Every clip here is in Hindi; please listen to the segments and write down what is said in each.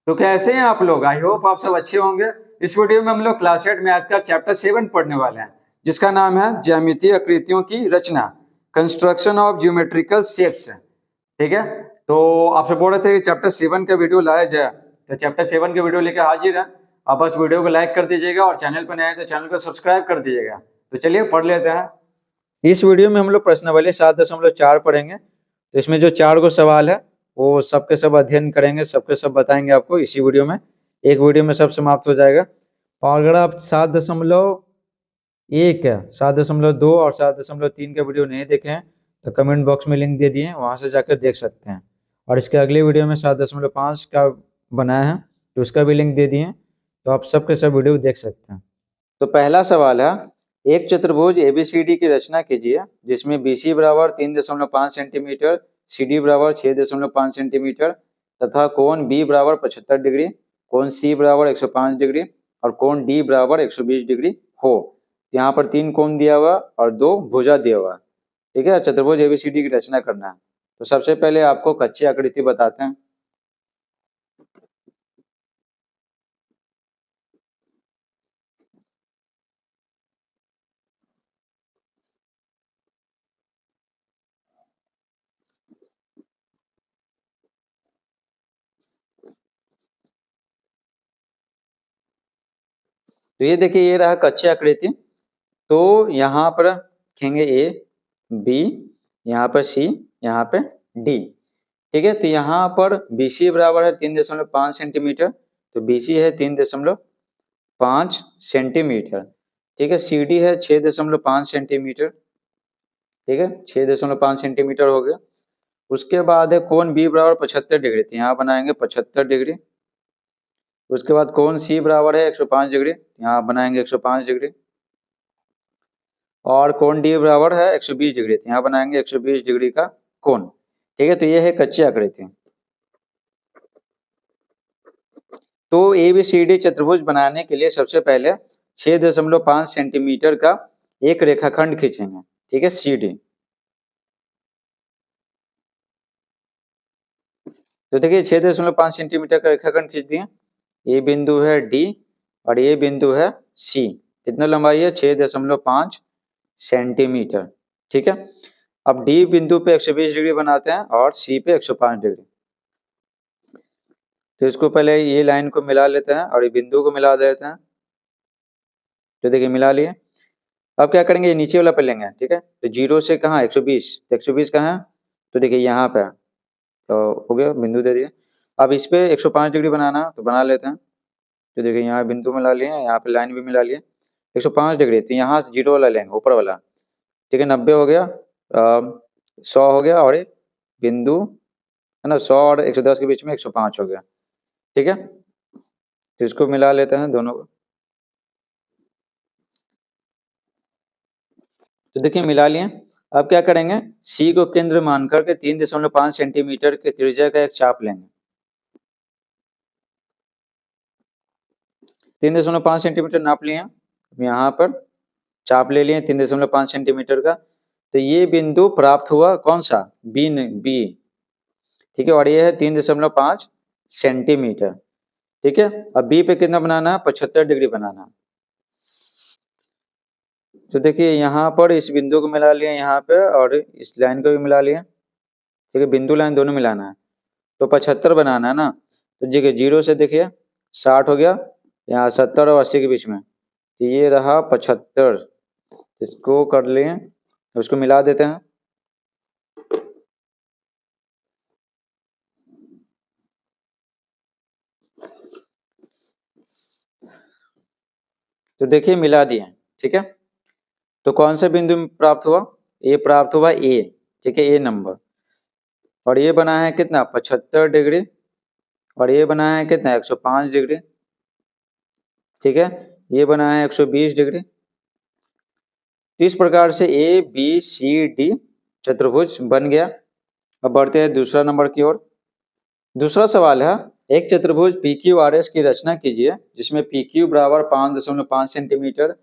तो कैसे हैं आप लोग? आई होप आप सब अच्छे होंगे। इस वीडियो में हम लोग क्लास 8 मैथ का चैप्टर 7 पढ़ने वाले हैं, जिसका नाम है ज्यामितीय आकृतियों की रचना, कंस्ट्रक्शन ऑफ ज्योमेट्रिकल शेप्स। ठीक है, तो आपसे बोल रहे थे कि चैप्टर 7 का वीडियो लाया जाए, तो चैप्टर 7 का वीडियो लेकर हाजिर है। आप बस वीडियो को लाइक कर दीजिएगा और चैनल पर नए हैं तो चैनल को सब्सक्राइब कर दीजिएगा। तो चलिए पढ़ लेते हैं। इस वीडियो में हम लोग प्रश्नावली 7.4 पढ़ेंगे। तो इसमें जो 4 गो सवाल है वो सबके सब अध्ययन करेंगे, सबके सब बताएंगे आपको इसी वीडियो में। एक वीडियो में सब समाप्त हो जाएगा। और अगर आप 7.1 है, 7.2 और 7.3 का वीडियो नहीं देखे हैं तो कमेंट बॉक्स में लिंक दे दिए हैं, वहां से जाकर देख सकते हैं। और इसके अगले वीडियो में 7.5 का बनाया है तो उसका भी लिंक दे दिए हैं, तो आप सबके सब वीडियो देख सकते हैं। तो पहला सवाल है, एक चतुर्भुज एबीसीडी की रचना कीजिए जिसमें बीसी बराबर 3.5 सेंटीमीटर, सीडी बराबर 6.5 सेंटीमीटर तथा कोण बी बराबर 75 डिग्री, कोण सी बराबर 105 डिग्री और कोण डी बराबर 120 डिग्री हो। यहाँ पर 3 कोण दिया हुआ और 2 भुजा दिया हुआ। ठीक है, चतुर्भुज एबीसीडी की रचना करना है। तो सबसे पहले आपको कच्ची आकृति बताते हैं। तो ये देखिए, ये रहा कच्ची आकृति। तो यहाँ पर लिखेंगे ए, बी, यहाँ पर सी, यहाँ पे डी। ठीक है, तो यहाँ पर BC बराबर है 3.5 सेंटीमीटर, तो BC है 3.5 सेंटीमीटर। ठीक है, CD है 6.5 सेंटीमीटर। ठीक है, 6.5 सेंटीमीटर हो गया। उसके बाद है कोण B बराबर 75 डिग्री, तो यहाँ बनाएंगे 75 डिग्री। उसके बाद कोण C बराबर है 105 डिग्री, यहाँ बनाएंगे 105 डिग्री। और कोण D बराबर है 120 डिग्री, तो यहाँ बनाएंगे 120 डिग्री का कोण। ठीक है, तो ये है कच्ची आकृति। तो ABCD चतुर्भुज बनाने के लिए सबसे पहले 6.5 सेंटीमीटर का एक रेखाखंड खींचेंगे। ठीक है, CD। तो देखिए 6.5 सेंटीमीटर का रेखाखंड खींच दिए। ये बिंदु है D और ये बिंदु है C। कितना लंबाई है? 6.5 सेंटीमीटर। ठीक है, अब D बिंदु पे 120 डिग्री बनाते हैं और C पे 105 डिग्री। तो इसको पहले ये लाइन को मिला लेते हैं और ये बिंदु को मिला देते हैं। तो देखिए मिला लिए। अब क्या करेंगे, ये नीचे वाला पे लेंगे। ठीक है, तो 0 से कहाँ 120, तो 120 कहाँ है? तो देखिए यहाँ पे, तो हो गया, बिंदु दे दिए। अब इस पे 105 डिग्री बनाना, तो बना लेते हैं। तो देखिए यहाँ बिंदु मिला लिए, यहाँ पे लाइन भी मिला लिए। 105 डिग्री, तो यहाँ से 0 वाला लेंगे, ऊपर वाला। ठीक है, 90 हो गया, 100 हो गया और एक बिंदु है ना, 100 और 110 के बीच में 105 हो गया। ठीक है, तो इसको मिला लेते हैं दोनों को। तो देखिए मिला लिए। अब क्या करेंगे, सी को केंद्र मान करके 3.5 सेंटीमीटर के त्रिज्या का एक चाप लेंगे। 3.5 सेंटीमीटर नाप लिए। यहाँ पर चाप ले लिए 3.5 सेंटीमीटर का। तो ये बिंदु प्राप्त हुआ कौन सा? B, B. ठीक है, और ये है 3.5 सेंटीमीटर। ठीक है, अब बी पे कितना बनाना है? 75 डिग्री बनाना है। तो देखिए यहाँ पर इस बिंदु को मिला लिया यहाँ पे और इस लाइन को भी मिला लिया। ठीक है, बिंदु लाइन दोनों मिलाना है। तो 75 बनाना है ना, तो देखिए 0 से देखिए 60 हो गया, यहाँ 70 और 80 के बीच में, तो ये रहा 75। इसको कर लिए, उसको मिला देते हैं। तो देखिए मिला दिए। ठीक है, तो कौन सा बिंदु प्राप्त हुआ? ए प्राप्त हुआ, ए। ठीक है, ए नंबर। और ये बना है कितना? 75 डिग्री। और ये बना है कितना? 105 डिग्री। ठीक है, ये बना है 120 डिग्री। इस प्रकार से ए बी सी डी चतुर्भुज बन गया। अब बढ़ते हैं दूसरा नंबर की ओर। दूसरा सवाल है, एक चतुर्भुज पी क्यू आर एस की रचना कीजिए जिसमें पी क्यू बराबर 5.5 सेंटीमीटर,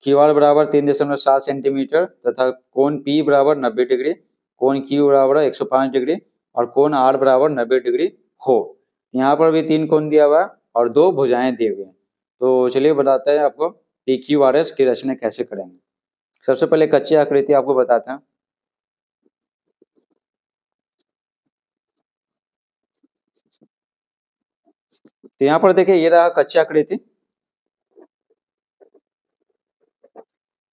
क्यू आर बराबर 3.7 सेंटीमीटर तथा कोण पी बराबर 90 डिग्री, कोण क्यू बराबर 105 डिग्री और कोण आर बराबर 90 डिग्री हो। यहाँ पर भी 3 कोण दिया हुआ है और 2 भुजाएं दी हुई हैं। तो चलिए बताते हैं आपको पी क्यू आर एस की रचना कैसे करेंगे। सबसे पहले कच्ची आकृति आपको बताते हैं। तो यहाँ पर देखिए ये रहा कच्ची आकृति,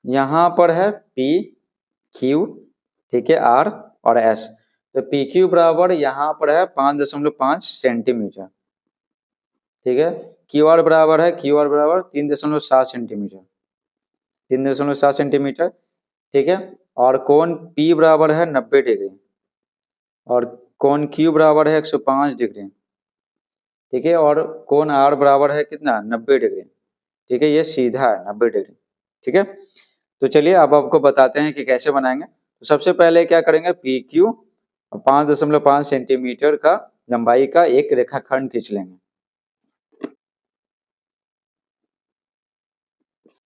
यहाँ पर है पी क्यू, ठीक है, आर और एस। तो पी क्यू बराबर यहाँ पर है 5.5 सेंटीमीटर, ठीक है। क्यू आर बराबर है, क्यू आर बराबर 3.7 सेंटीमीटर, 3.7 सेंटीमीटर, ठीक है। और कोण पी बराबर है 90 डिग्री और कोण क्यू बराबर है 105 डिग्री, ठीक है। और कोण आर बराबर है कितना, 90 डिग्री, ठीक है। ये सीधा है 90 डिग्री, ठीक है। तो चलिए अब आपको बताते हैं कि कैसे बनाएंगे। तो सबसे पहले क्या करेंगे, पी क्यू 5.5 सेंटीमीटर का लंबाई का एक रेखाखंड खींच लेंगे।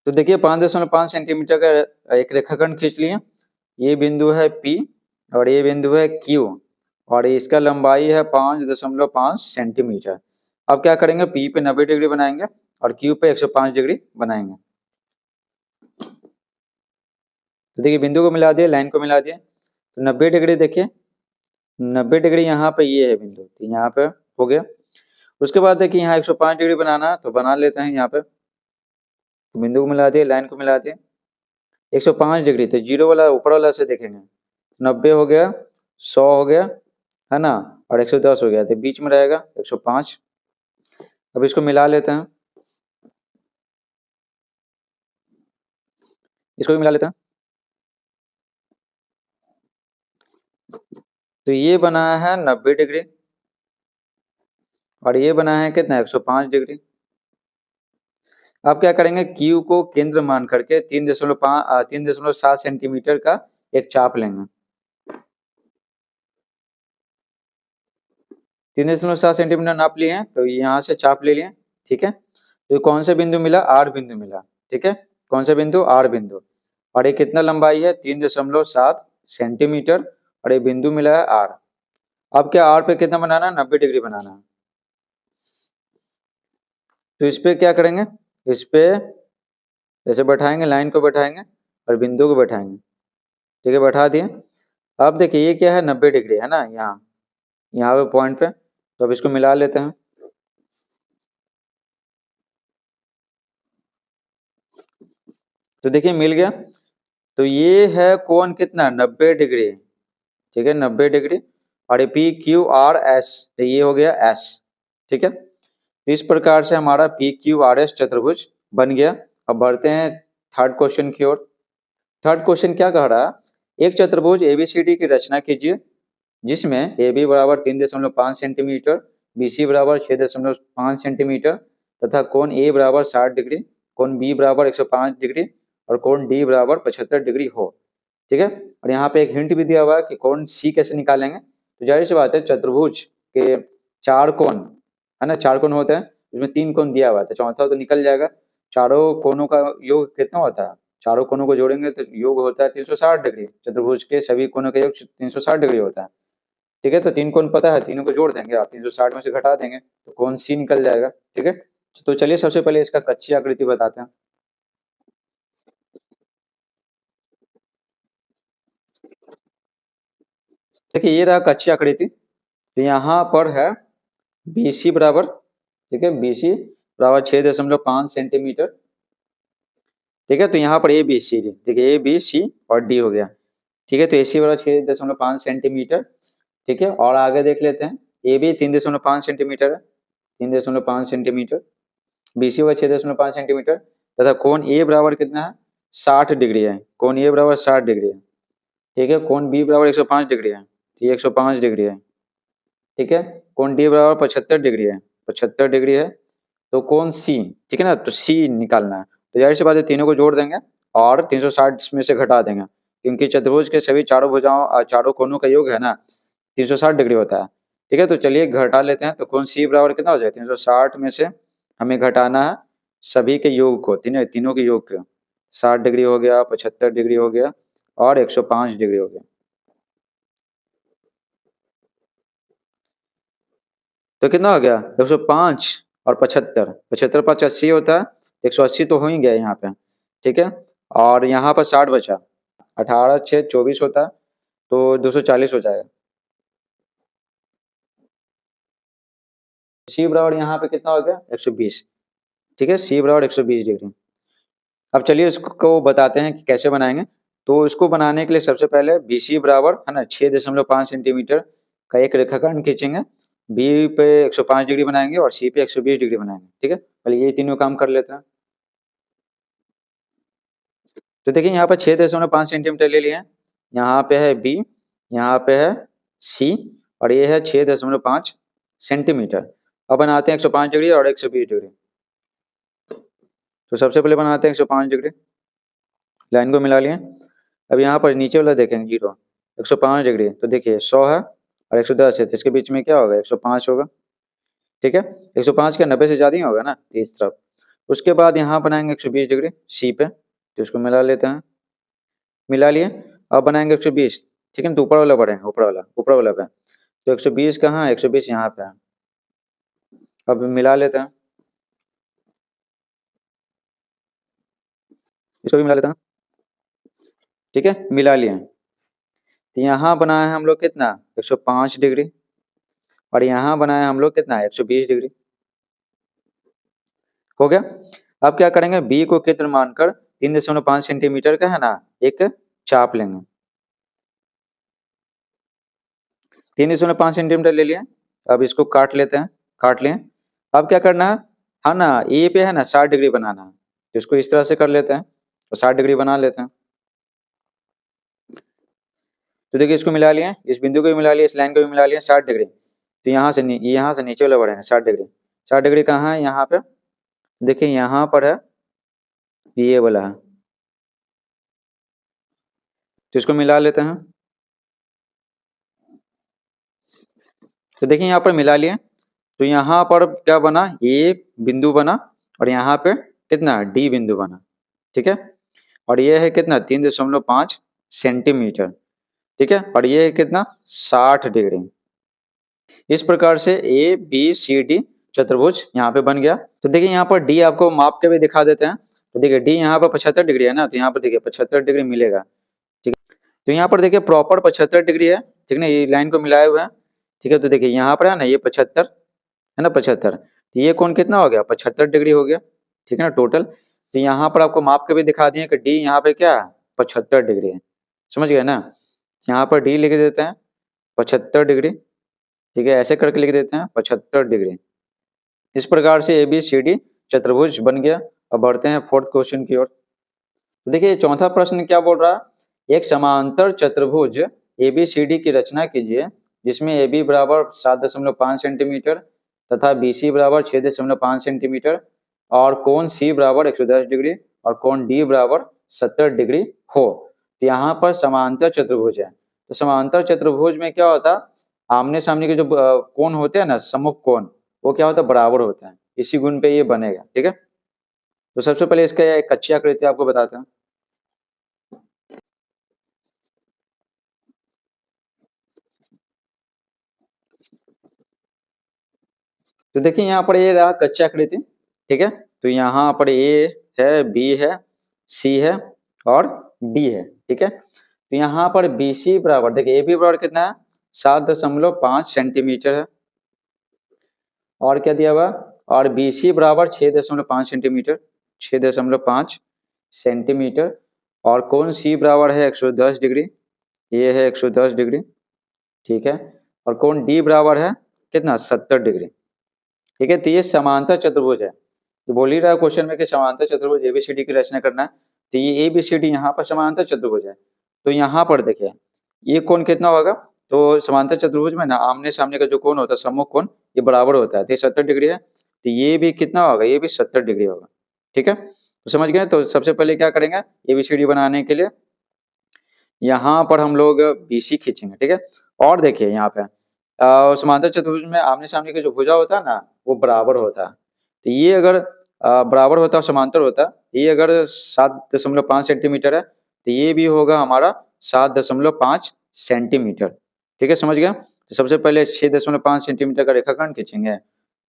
तो देखिए 5.5 सेंटीमीटर का एक रेखाखंड खींच लिए। ये बिंदु है पी और ये बिंदु है क्यू और इसका लंबाई है 5.5 सेंटीमीटर। अब क्या करेंगे, पी पे 90 डिग्री बनाएंगे और क्यू पे 105 डिग्री बनाएंगे। तो देखिए बिंदु को मिला दिए, लाइन को मिला दिए। तो 90 डिग्री देखिए, 90 डिग्री यहाँ पे ये है बिंदु, तो यहाँ पे हो गया। उसके बाद देखिए यहाँ 105 डिग्री बनाना है तो बना लेते हैं यहाँ पे। तो बिंदु को मिला दिए, लाइन को मिला दिए, 105 डिग्री, तो जीरो वाला ऊपर वाला से देखेंगे, 90 हो गया, 100 हो गया, है ना, और 110 हो गया, तो बीच में रहेगा 105। अब इसको मिला लेते हैं, इसको भी मिला लेते हैं। तो ये बना है 90 डिग्री और ये बना है कितना, 105 डिग्री। अब क्या करेंगे, क्यू को केंद्र मान करके 3.7 सेंटीमीटर का एक चाप लेंगे। 3.7 सेंटीमीटर नाप लिए हैं, तो यहाँ से चाप ले लिए, ठीक है। तो कौन सा बिंदु मिला, आर बिंदु मिला, ठीक है। कौन सा बिंदु, आर बिंदु। और ये कितना लंबाई है, 3.7 सेंटीमीटर और ये बिंदु मिला है आर। अब क्या आर पे कितना बनाना है, 90 डिग्री बनाना है। तो इस पे क्या करेंगे, इस पे ऐसे बैठाएंगे, लाइन को बैठाएंगे और बिंदु को बैठाएंगे, ठीक है, बैठा दिए। अब देखिए ये क्या है, 90 डिग्री है ना, यहाँ पे पॉइंट पे। तो अब इसको मिला लेते हैं। तो देखिए मिल गया। तो ये है कोण कितना, 90 डिग्री, ठीक है, 90 डिग्री। और ये पी क्यू आर एस, तो ये हो गया एस, ठीक है। तो इस प्रकार से हमारा पी क्यू आर एस चतुर्भुज बन गया। अब बढ़ते हैं थर्ड क्वेश्चन की ओर। थर्ड क्वेश्चन क्या कह रहा है, एक चतुर्भुज एबीसीडी की रचना कीजिए जिसमें ए बी बराबर 3.5 सेंटीमीटर, बी सी बराबर 6.5 सेंटीमीटर तथा कोण ए बराबर 60 डिग्री, कोण बी बराबर 105 डिग्री और कोण डी बराबर 75 डिग्री हो, ठीक है। और यहाँ पे एक हिंट भी दिया हुआ है कि कोण सी कैसे निकालेंगे। तो जाहिर सी बात है, चतुर्भुज के 4 कोण है ना, 4 कोण होते हैं, इसमें 3 कोण दिया हुआ है तो चौथा तो निकल जाएगा। चारों कोणों का योग कितना होता है, चारों कोणों को जोड़ेंगे तो योग होता है 360 डिग्री। चतुर्भुज के सभी कोणों का योग 360 डिग्री होता है, ठीक है। तो 3 कोण पता है, तीनों को जोड़ देंगे, आप 360 में से घटा देंगे तो कोण सी निकल जाएगा, ठीक है। तो चलिए सबसे पहले इसका कच्ची आकृति बताते हैं। देखिए ये रहा कच्ची आकृति। तो यहाँ पर है बी सी बराबर, ठीक है, बी सी बराबर 6.5 सेंटीमीटर, ठीक है। तो यहाँ पर ए बी सी डी, देखिए ए बी सी और डी हो गया, ठीक है। तो ए सी बराबर 6.5 सेंटीमीटर, ठीक है। और आगे देख लेते हैं, ए बी 3.5 सेंटीमीटर है, 3.5 सेंटीमीटर, बी सी बराबर 6.5 सेंटीमीटर तथा कोण ए बराबर कितना है, 60 डिग्री है। कोण ए बराबर 60 डिग्री है, ठीक है। कोण बी बराबर 105 डिग्री है, ये 105 डिग्री है, ठीक है। कोण डी बराबर 75 डिग्री है, 75 डिग्री है। तो कोण सी, ठीक है ना, तो सी निकालना है। तो जाहिर सी बात है, तीनों को जोड़ देंगे और 360 में से घटा देंगे, क्योंकि चतुर्भुज के सभी चारों भुजाओं चारों कोणों का योग है ना 360 डिग्री होता है, ठीक है। तो चलिए घटा लेते हैं। तो कोण सी बराबर कितना हो जाए, 360 में से हमें घटाना है सभी के योग को, तीनों के योग को। 60 डिग्री हो गया, 75 डिग्री हो गया और 105 डिग्री हो गया। तो कितना हो गया 105 और 75, 75 5 80 होता है, 180 तो हो ही गया यहाँ पे, ठीक है। और यहाँ पर 60 बचा, 18 6 24 होता है, तो 240 हो जाएगा। सी बराबर यहाँ पे कितना हो गया 120, ठीक है, सी बराबर 120 डिग्री। अब चलिए इसको बताते हैं कि कैसे बनाएंगे। तो इसको बनाने के लिए सबसे पहले बी सी बराबर है ना 6.5 सेंटीमीटर का एक रेखाखंड खींचेंगे, बी पे 105 डिग्री बनाएंगे और सी पे 120 डिग्री बनाएंगे, ठीक है। पहले ये तीनों काम कर लेते हैं। तो देखिए यहाँ पर 6.5 सेंटीमीटर ले लिए हैं, यहाँ पे है बी, यहाँ पे है सी, और ये है 6.5 सेंटीमीटर। अब बनाते हैं 105 डिग्री और 120 डिग्री। तो सबसे पहले बनाते हैं 105 डिग्री, लाइन को मिला लिए। अब यहाँ पर नीचे वाला देखेंगे 0, 105 डिग्री, तो देखिए 100 है और 110 है, तो इसके बीच में क्या होगा 105 होगा, ठीक है। 105 का 90 से ज़्यादा ही होगा ना इस तरफ। उसके बाद यहाँ बनाएंगे 120 डिग्री सी पे, तो इसको मिला लेते हैं, मिला लिए। अब बनाएंगे 120, ठीक है, तो ऊपर वाला बढ़ेंगे, ऊपर वाला पे। तो 120 कहाँ है 120 यहाँ पे है। अब मिला लेते हैं, इसको भी मिला लेते हैं, ठीक है, मिला लिए। तो यहाँ बनाया है हम लोग कितना 105 डिग्री, और यहाँ बनाया हम लोग कितना 120 डिग्री, हो गया। अब क्या करेंगे, बी को केंद्र मानकर 3.5 सेंटीमीटर का है ना एक चाप लेंगे, 3.5 सेंटीमीटर ले लिए। अब इसको काट लेते हैं, काट लें। अब क्या करना है ना, ए पे है ना 60 डिग्री बनाना है, तो इसको इस तरह से कर लेते हैं, तो 60 डिग्री बना लेते हैं। तो देखिए इसको मिला लिए, इस बिंदु को भी मिला लिया, इस लाइन को भी मिला लिया 60 डिग्री। तो यहाँ से नीचे वाला बढ़ेंगे 60 डिग्री। 60 डिग्री कहाँ है यहाँ पे, देखिए यहाँ पर है, ये वाला है, तो इसको मिला लेते हैं। तो देखिए यहाँ पर मिला लिए, तो यहाँ पर क्या बना, ए बिंदु बना, और यहाँ पे कितना डी बिंदु बना, ठीक है। और ये है कितना 3.5 सेंटीमीटर, ठीक है, और ये है कितना 60 डिग्री। इस प्रकार से ए बी सी डी चतुर्भुज यहाँ पे बन गया। तो देखिए यहाँ पर डी आपको माप के भी दिखा देते हैं। तो देखिए डी यहाँ पर 75 डिग्री है ना, तो यहाँ पर देखिए 75 डिग्री मिलेगा, ठीक है। तो यहाँ पर देखिए प्रॉपर 75 डिग्री है, ठीक है ना, ये लाइन को मिलाए हुए हैं, ठीक है। तो देखिए यहाँ पर है ना ये 75 है ना, 75, तो ये कोण कितना हो गया 75 डिग्री हो गया, ठीक है ना टोटल। तो यहाँ पर आपको माप के भी दिखा दिए कि डी यहाँ पे क्या है 75 डिग्री है, समझ गए ना। यहाँ पर डी लिख देते हैं 75 डिग्री, ठीक है, ऐसे करके लिख देते हैं 75 डिग्री। इस प्रकार से ए बी सी डी चतुर्भुज बन गया। अब बढ़ते हैं फोर्थ क्वेश्चन की ओर। तो देखिए चौथा प्रश्न क्या बोल रहा है, एक समांतर चतुर्भुज ए बी सी डी की रचना कीजिए जिसमें ए बी बराबर 7.5 सेंटीमीटर तथा बी सी बराबर 6.5 सेंटीमीटर और कोण सी बराबर 110 डिग्री और कोण डी बराबर 70 डिग्री हो। तो यहाँ पर समांतर चतुर्भुज है। तो समांतर चतुर्भुज में क्या होता है, आमने सामने के जो कोण होते हैं ना सम्मुख कोण, वो क्या होता है बराबर होता है, इसी गुण पे ये बनेगा, ठीक है। तो सबसे पहले इसका एक कच्ची आकृति आपको बताते हैं। तो देखिए यहाँ पर ये रहा कच्ची आकृति, ठीक है। तो यहाँ पर ए है, बी है, सी है और डी है, ठीक है। तो यहाँ पर बी सी बराबर देखिए ए बी बराबर कितना है 7.5 सेंटीमीटर है, और क्या दिया हुआ, और बी सी बराबर 6.5 सेंटीमीटर, 6.5 सेंटीमीटर, और कोण सी बराबर है 110 डिग्री, ये है 110 डिग्री, ठीक है। और कोण डी बराबर है कितना 70 डिग्री, ठीक है। तो ये समांतर चतुर्भुज है। तो बोल ही रहा है क्वेश्चन में कि समांतर चतुर्भुज एबीसीडी की रचना करना है, तो ये एबीसीडी यहाँ पर समांतर चतुर्भुज है। तो यहाँ पर देखिए ये कोण कितना होगा, तो समांतर चतुर्भुज में ना आमने सामने का जो कोण होता है सम्मुख कोण ये बराबर होता है, तो ये 70 डिग्री है, तो ये भी कितना होगा, ये भी 70 डिग्री होगा, ठीक है। तो समझ गए। तो सबसे पहले क्या करेंगे एबीसीडी बनाने के लिए यहाँ पर हम लोग बीसी खींचेंगे, ठीक है। और देखिए यहाँ पे समांतर चतुर्भुज में आमने सामने का जो भुजा होता है ना वो बराबर होता है। तो ये अगर बराबर होता है समांतर होता है, ये अगर 7.5 सेंटीमीटर है तो ये भी होगा हमारा 7.5 सेंटीमीटर, ठीक है, समझ गया। तो सबसे पहले 6.5 सेंटीमीटर का रेखाखंड खींचेंगे,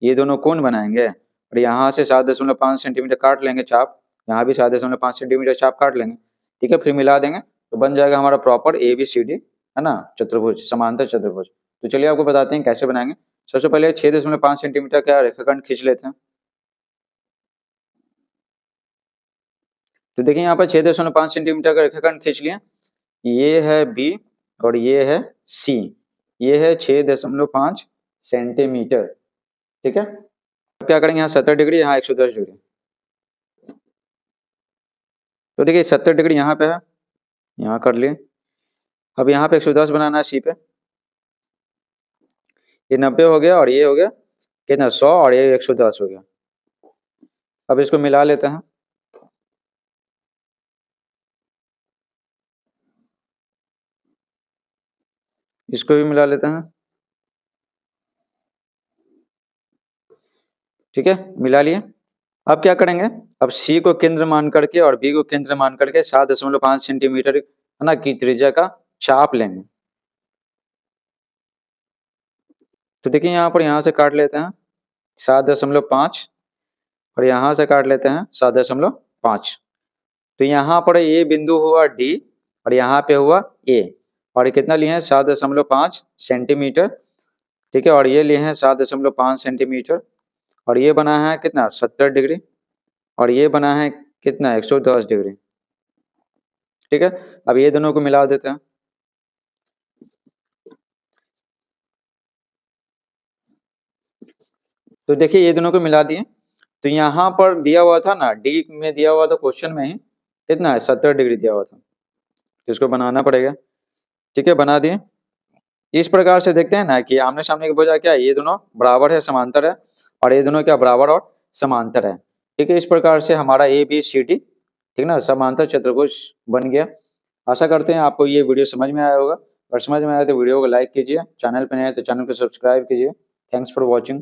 ये दोनों कोण बनाएंगे और यहाँ से 7.5 सेंटीमीटर काट लेंगे चाप, यहाँ भी 7.5 सेंटीमीटर चाप काट लेंगे। ठीक है, फिर मिला देंगे तो बन जाएगा हमारा प्रॉपर ABCD, है ना, चतुर्भुज, समांतर चतुर्भुज। तो चलिए आपको बताते हैं कैसे बनाएंगे। सबसे पहले 6.5 सेंटीमीटर का रेखाखंड खींच लेते हैं। तो देखिए यहाँ पर 6.5 सेंटीमीटर का रेखाखंड खींच लिया, ये है B और ये है C, ये है 6.5 सेंटीमीटर। ठीक है, अब क्या करेंगे, यहाँ 70 डिग्री, यहाँ 110 डिग्री। तो देखिए 70 डिग्री यहाँ पे है, यहाँ कर लिए। अब यहाँ पे 110 बनाना है C पे, ये 90 हो गया और ये हो गया कितना 100 और ये 110 हो गया। अब इसको मिला लेते हैं। इसको भी मिला लेते हैं। ठीक है, मिला लिए। अब क्या करेंगे, अब C को केंद्र मान करके और B को केंद्र मान करके 7.5 सेंटीमीटर है ना की त्रिज्या का चाप लेंगे। तो देखिए यहाँ पर, यहाँ से काट लेते हैं 7.5 और यहाँ से काट लेते हैं 7.5। तो यहाँ पर ये बिंदु हुआ D और यहाँ पे हुआ A, और ये कितना लिए हैं 7.5 सेंटीमीटर। ठीक है, और ये लिए हैं 7.5 सेंटीमीटर और ये बना है कितना 70 डिग्री और ये बना है कितना 110 डिग्री। ठीक है, अब ये दोनों को मिला देते हैं। तो देखिए ये दोनों को मिला दिए, तो यहाँ पर दिया हुआ था ना, डी में दिया हुआ था क्वेश्चन में ही कितना है 70 डिग्री दिया हुआ था, तो इसको बनाना पड़ेगा। ठीक है, बना दिए। इस प्रकार से देखते हैं ना कि आमने सामने की भुजा क्या है, ये दोनों बराबर है, समांतर है, और ये दोनों क्या बराबर और समांतर है। ठीक है, इस प्रकार से हमारा ABCD ठीक ना समांतर चतुर्भुज बन गया। आशा करते हैं आपको ये वीडियो समझ में आया होगा, और समझ में आया तो वीडियो को लाइक कीजिए, चैनल पर नए हैं तो चैनल को सब्सक्राइब कीजिए। Thanks for watching.